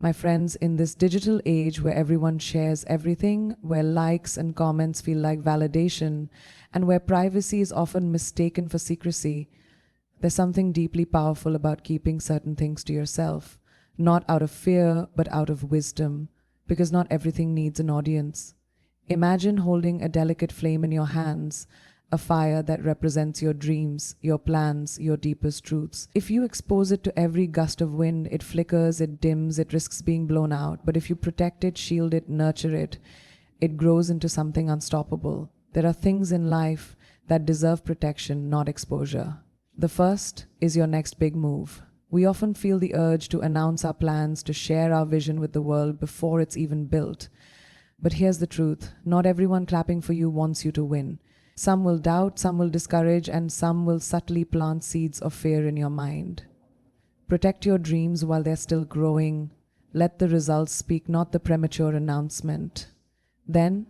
My friends, in this digital age where everyone shares everything, where likes and comments feel like validation, and where privacy is often mistaken for secrecy, there's something deeply powerful about keeping certain things to yourself, not out of fear, but out of wisdom, because not everything needs an audience. Imagine holding a delicate flame in your hands, a fire that represents your dreams, your plans, your deepest truths. If you expose it to every gust of wind, it flickers, it dims, it risks being blown out. But if you protect it, shield it, nurture it, it grows into something unstoppable. There are things in life that deserve protection, not exposure. The first is your next big move. We often feel the urge to announce our plans, to share our vision with the world before it's even built. But here's the truth, not everyone clapping for you wants you to win. Some will doubt, some will discourage, and some will subtly plant seeds of fear in your mind. Protect your dreams while they're still growing. Let the results speak, not the premature announcement. Then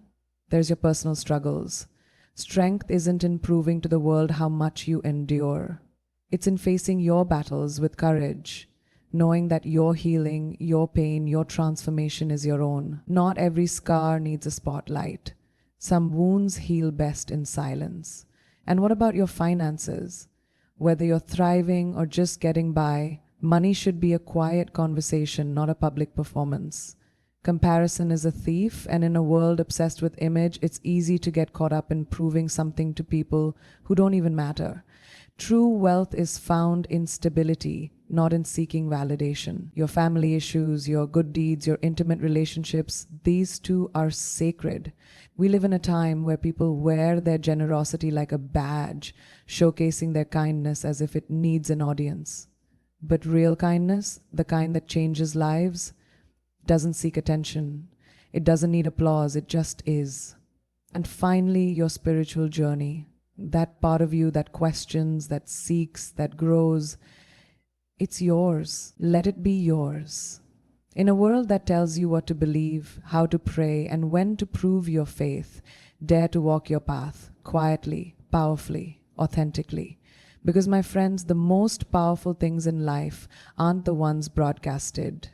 there's your personal struggles. Strength isn't in proving to the world how much you endure. It's in facing your battles with courage, knowing that your healing, your pain, your transformation is your own. Not every scar needs a spotlight. Some wounds heal best in silence. And what about your finances? Whether you're thriving or just getting by, money should be a quiet conversation, not a public performance. Comparison is a thief, and in a world obsessed with image, it's easy to get caught up in proving something to people who don't even matter. True wealth is found in stability, not in seeking validation. Your family issues, your good deeds, your intimate relationships, these too are sacred. We live in a time where people wear their generosity like a badge, showcasing their kindness as if it needs an audience. But real kindness, the kind that changes lives, doesn't seek attention. It doesn't need applause, it just is. And finally, your spiritual journey. That part of you that questions, that seeks, that grows, it's yours. Let it be yours. In a world that tells you what to believe, how to pray, and when to prove your faith, dare to walk your path quietly, powerfully, authentically. Because, my friends, the most powerful things in life aren't the ones broadcasted.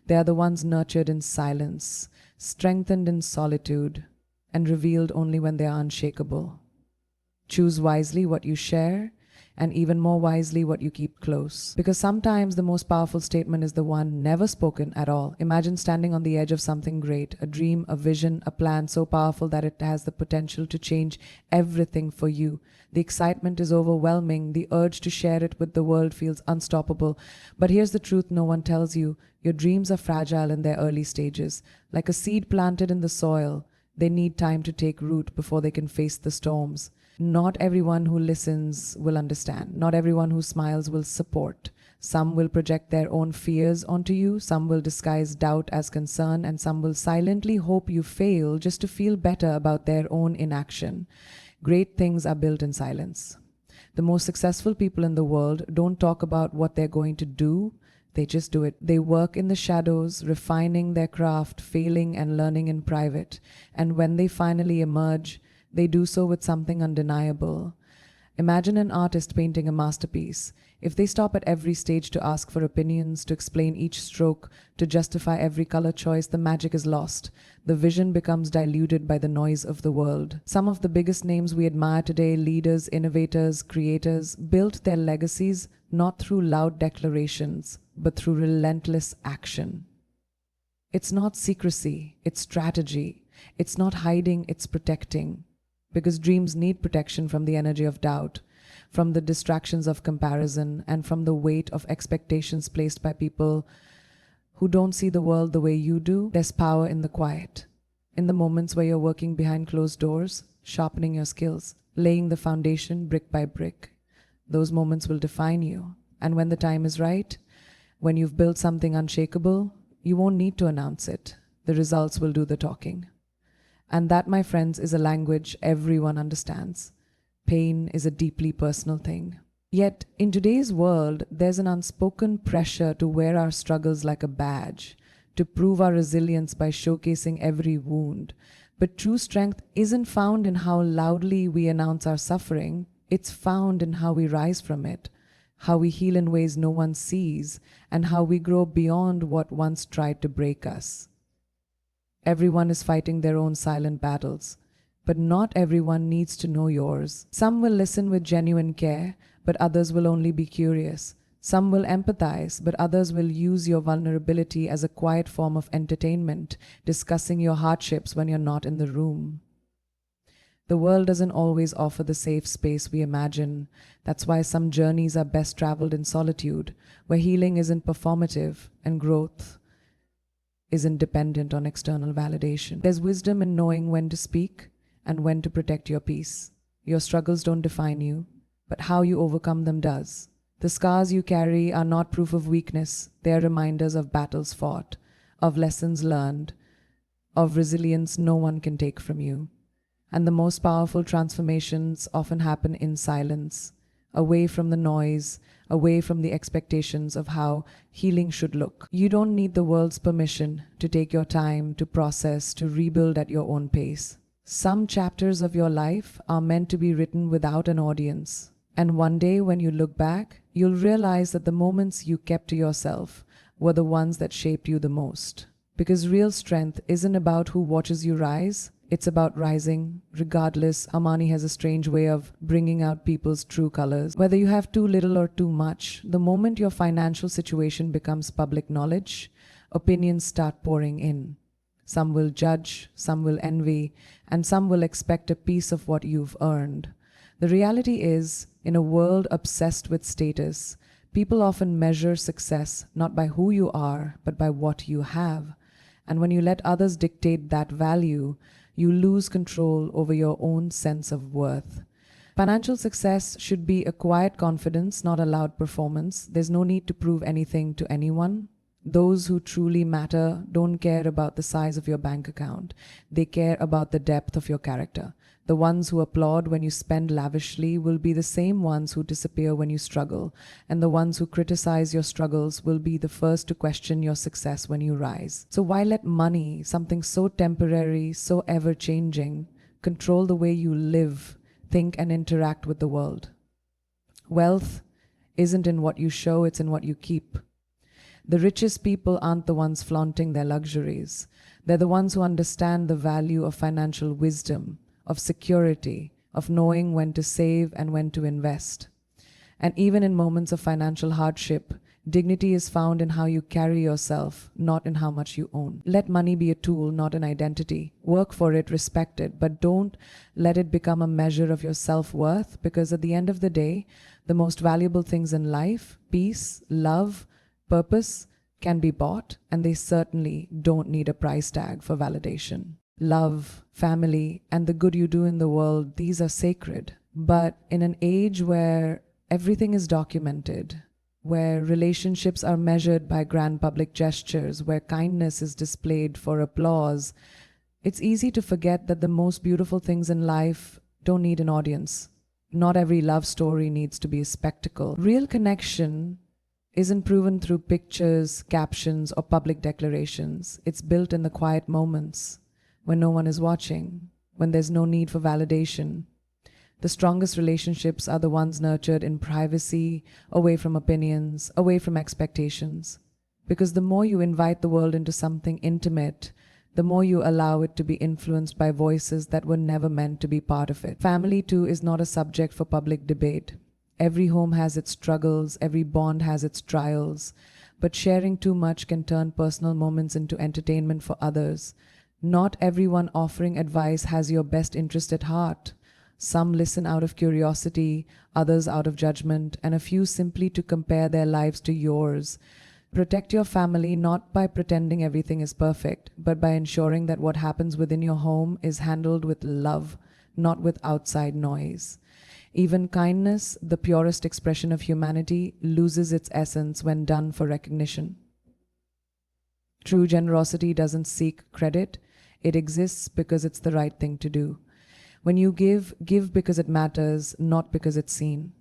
They are the ones nurtured in silence, strengthened in solitude, and revealed only when they are unshakable. Choose wisely what you share, and even more wisely what you keep close. Because sometimes the most powerful statement is the one never spoken at all. Imagine standing on the edge of something great, a dream, a vision, a plan so powerful that it has the potential to change everything for you. The excitement is overwhelming. The urge to share it with the world feels unstoppable. But here's the truth no one tells you. Your dreams are fragile in their early stages. Like a seed planted in the soil, they need time to take root before they can face the storms. Not everyone who listens will understand. Not everyone who smiles will support. Some will project their own fears onto you. Some will disguise doubt as concern. And some will silently hope you fail just to feel better about their own inaction. Great things are built in silence. The most successful people in the world don't talk about what they're going to do. They just do it. They work in the shadows, refining their craft, failing and learning in private. And when they finally emerge, they do so with something undeniable. Imagine an artist painting a masterpiece. If they stop at every stage to ask for opinions, to explain each stroke, to justify every color choice, the magic is lost. The vision becomes diluted by the noise of the world. Some of the biggest names we admire today, leaders, innovators, creators, built their legacies not through loud declarations, but through relentless action. It's not secrecy, it's strategy. It's not hiding, it's protecting. Because dreams need protection from the energy of doubt, from the distractions of comparison, and from the weight of expectations placed by people who don't see the world the way you do. There's power in the quiet, in the moments where you're working behind closed doors, sharpening your skills, laying the foundation brick by brick. Those moments will define you. And when the time is right, when you've built something unshakable, you won't need to announce it. The results will do the talking. And that, my friends, is a language everyone understands. Pain is a deeply personal thing. Yet, in today's world, there's an unspoken pressure to wear our struggles like a badge, to prove our resilience by showcasing every wound. But true strength isn't found in how loudly we announce our suffering. It's found in how we rise from it. how we heal in ways no one sees, and how we grow beyond what once tried to break us. Everyone is fighting their own silent battles, but not everyone needs to know yours. Some will listen with genuine care, but others will only be curious. Some will empathize, but others will use your vulnerability as a quiet form of entertainment, discussing your hardships when you're not in the room. The world doesn't always offer the safe space we imagine. That's why some journeys are best traveled in solitude, where healing isn't performative and growth isn't dependent on external validation. There's wisdom in knowing when to speak and when to protect your peace. Your struggles don't define you, but how you overcome them does. The scars you carry are not proof of weakness. They are reminders of battles fought, of lessons learned, of resilience no one can take from you. And the most powerful transformations often happen in silence, away from the noise, away from the expectations of how healing should look. You don't need the world's permission to take your time, to process, to rebuild at your own pace. Some chapters of your life are meant to be written without an audience. And one day when you look back, you'll realize that the moments you kept to yourself were the ones that shaped you the most. Because real strength isn't about who watches you rise, it's about rising. Regardless, Amani has a strange way of bringing out people's true colors. Whether you have too little or too much, the moment your financial situation becomes public knowledge, opinions start pouring in. Some will judge, some will envy, and some will expect a piece of what you've earned. The reality is, in a world obsessed with status, people often measure success not by who you are, but by what you have. And when you let others dictate that value, you lose control over your own sense of worth. Financial success should be a quiet confidence, not a loud performance. There's no need to prove anything to anyone. Those who truly matter don't care about the size of your bank account. They care about the depth of your character. The ones who applaud when you spend lavishly will be the same ones who disappear when you struggle, and the ones who criticize your struggles will be the first to question your success when you rise. So why let money, something so temporary, so ever-changing, control the way you live, think, and interact with the world? Wealth isn't in what you show, it's in what you keep. The richest people aren't the ones flaunting their luxuries. They're the ones who understand the value of financial wisdom, of security, of knowing when to save and when to invest. And even in moments of financial hardship, dignity is found in how you carry yourself, not in how much you own. Let money be a tool, not an identity. Work for it, respect it, but don't let it become a measure of your self-worth, because at the end of the day, the most valuable things in life, peace, love, purpose, can be bought, and they certainly don't need a price tag for validation. Love, family, and the good you do in the world, these are sacred. But in an age where everything is documented, where relationships are measured by grand public gestures, where kindness is displayed for applause, it's easy to forget that the most beautiful things in life don't need an audience. Not every love story needs to be a spectacle. Real connection isn't proven through pictures, captions, or public declarations. It's built in the quiet moments, when no one is watching, when there's no need for validation. The strongest relationships are the ones nurtured in privacy, away from opinions, away from expectations. Because the more you invite the world into something intimate, the more you allow it to be influenced by voices that were never meant to be part of it. Family, too, is not a subject for public debate. Every home has its struggles, every bond has its trials, but sharing too much can turn personal moments into entertainment for others. Not everyone offering advice has your best interest at heart. Some listen out of curiosity, others out of judgment, and a few simply to compare their lives to yours. Protect your family not by pretending everything is perfect, but by ensuring that what happens within your home is handled with love, not with outside noise. Even kindness, the purest expression of humanity, loses its essence when done for recognition. True generosity doesn't seek credit. It exists because it's the right thing to do. When you give, give because it matters, not because it's seen.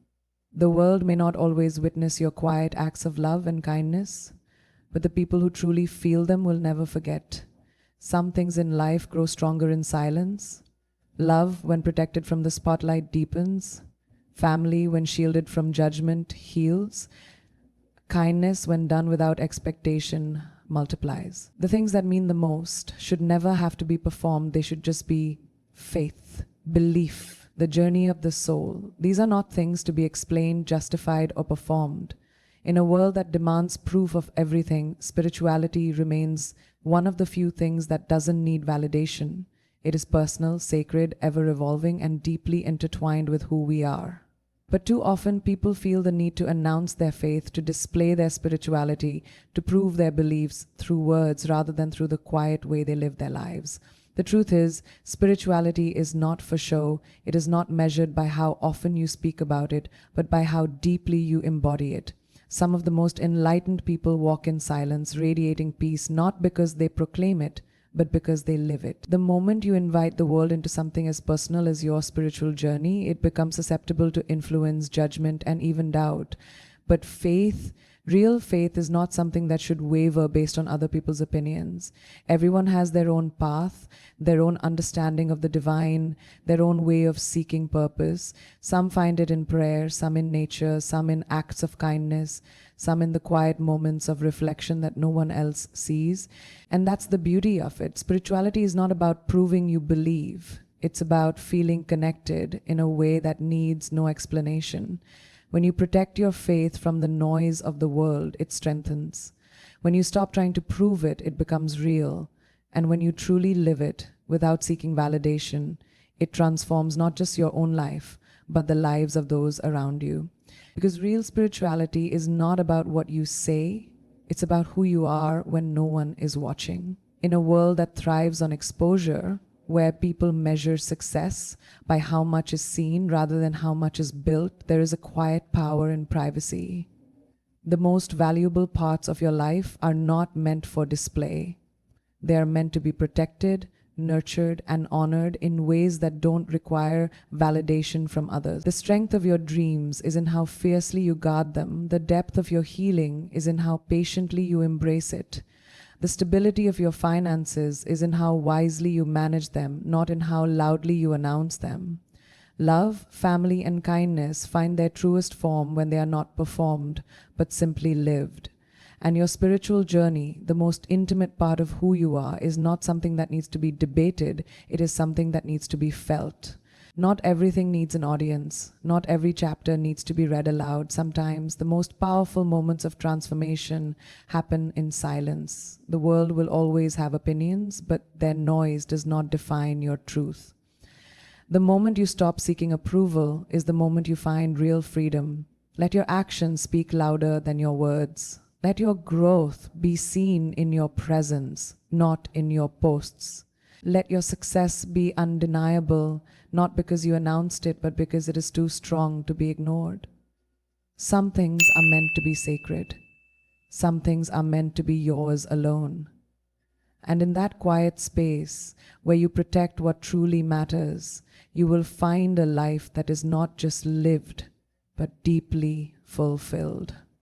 The world may not always witness your quiet acts of love and kindness, but the people who truly feel them will never forget. Some things in life grow stronger in silence. Love, when protected from the spotlight, deepens. Family, when shielded from judgment, heals. Kindness, when done without expectation, multiplies. The things that mean the most should never have to be performed. They should just be faith, belief, the journey of the soul. These are not things to be explained, justified, or performed. In a world that demands proof of everything, spirituality remains one of the few things that doesn't need validation. It is personal, sacred, ever-evolving, and deeply intertwined with who we are. But too often people feel the need to announce their faith, to display their spirituality, to prove their beliefs through words rather than through the quiet way they live their lives. The truth is, spirituality is not for show. It is not measured by how often you speak about it, but by how deeply you embody it. Some of the most enlightened people walk in silence, radiating peace, not because they proclaim it, but because they live it. The moment you invite the world into something as personal as your spiritual journey, it becomes susceptible to influence, judgment, and even doubt. But faith, real faith, is not something that should waver based on other people's opinions. Everyone has their own path, their own understanding of the divine, their own way of seeking purpose. Some find it in prayer, some in nature, some in acts of kindness, some in the quiet moments of reflection that no one else sees. And that's the beauty of it. Spirituality is not about proving you believe. It's about feeling connected in a way that needs no explanation. When you protect your faith from the noise of the world, it strengthens. When you stop trying to prove it, it becomes real. And when you truly live it without seeking validation, it transforms not just your own life, but the lives of those around you. Because real spirituality is not about what you say, it's about who you are when no one is watching. In a world that thrives on exposure, where people measure success by how much is seen rather than how much is built, there is a quiet power in privacy. The most valuable parts of your life are not meant for display. They are meant to be protected, nurtured, and honored in ways that don't require validation from others. The strength of your dreams is in how fiercely you guard them. The depth of your healing is in how patiently you embrace it. The stability of your finances is in how wisely you manage them, not in how loudly you announce them. Love, family, and kindness find their truest form when they are not performed, but simply lived. And your spiritual journey, the most intimate part of who you are, is not something that needs to be debated. It is something that needs to be felt. Not everything needs an audience. Not every chapter needs to be read aloud. Sometimes the most powerful moments of transformation happen in silence. The world will always have opinions, but their noise does not define your truth. The moment you stop seeking approval is the moment you find real freedom. Let your actions speak louder than your words. Let your growth be seen in your presence, not in your posts. Let your success be undeniable, not because you announced it, but because it is too strong to be ignored. Some things are meant to be sacred. Some things are meant to be yours alone. And in that quiet space, where you protect what truly matters, you will find a life that is not just lived, but deeply fulfilled.